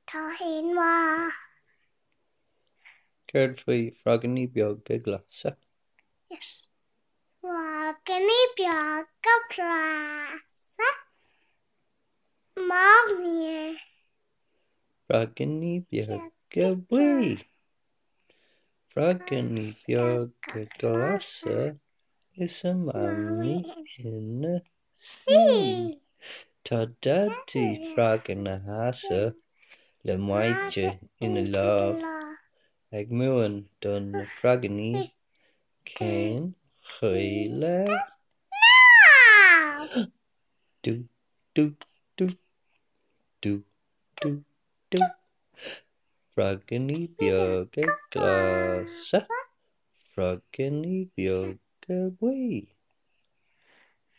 Tahinwa. Card faoi fraggan ní beag go glasa. Yes. Wagani biaga prasa. Mommy. Fraggan ní beag go buí. Fraggan ní beag go glasa is a mammy in the sea. Tá daddy fraggan na hasa le maite ina láb. Ag muan don na fragganí cén chuile. Do, do, do, do, do, do. Fraggan ní beag go glasa. Fraggan ní beag go buí.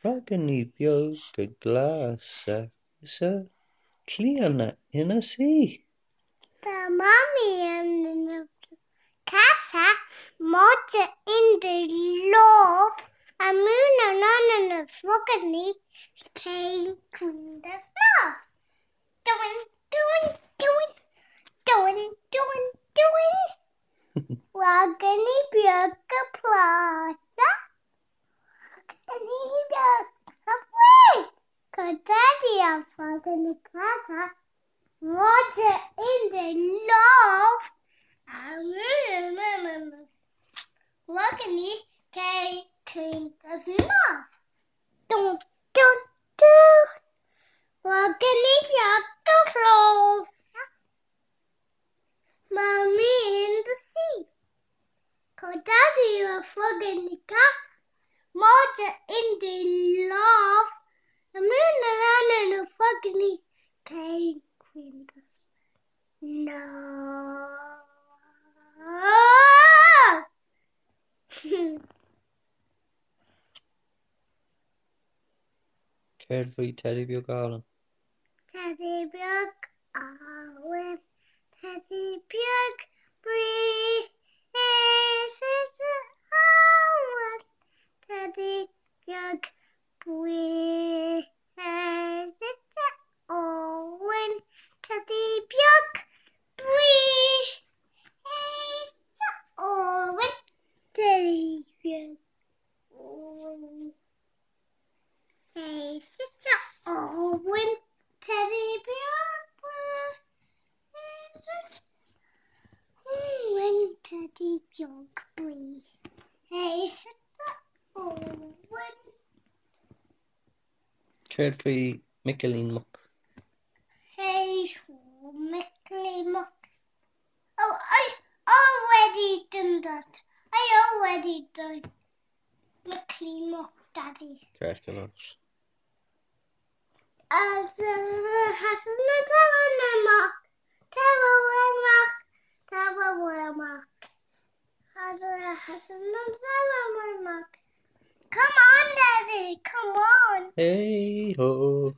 Fraggan ní beag go glasa is a cliana ina sea. The mommy in the casa, Mother in the love, a moon and the frogany came to the snuff. Doing. Wagani biaga plaza. Wagani biaga away. Daddy of Wagani plaza. Roger in the love. Wagani came the snuff. Don't. Wagani biaga plaza. Mommy in the sea. Daddy of Wagani casa. Mother in the love. The moon and the Wagani came queen the no. Card faoi Teddy beag Alan. Teddy Björk, Owen, Teddy Björk, Bree, Owen, Teddy Björk, Bree, Owen, Teddy Björk, Bree, Owen, Teddy Björk, Owen, Owen, Teddy Björk, Owen, Teddy Björk, Bree, Owen. Card faoi Michelín Muck. Mickey Muck. Oh, I already done that. I already done Mickey Muck, Daddy. Card go lunch. Come on, Daddy, come on. Hey ho.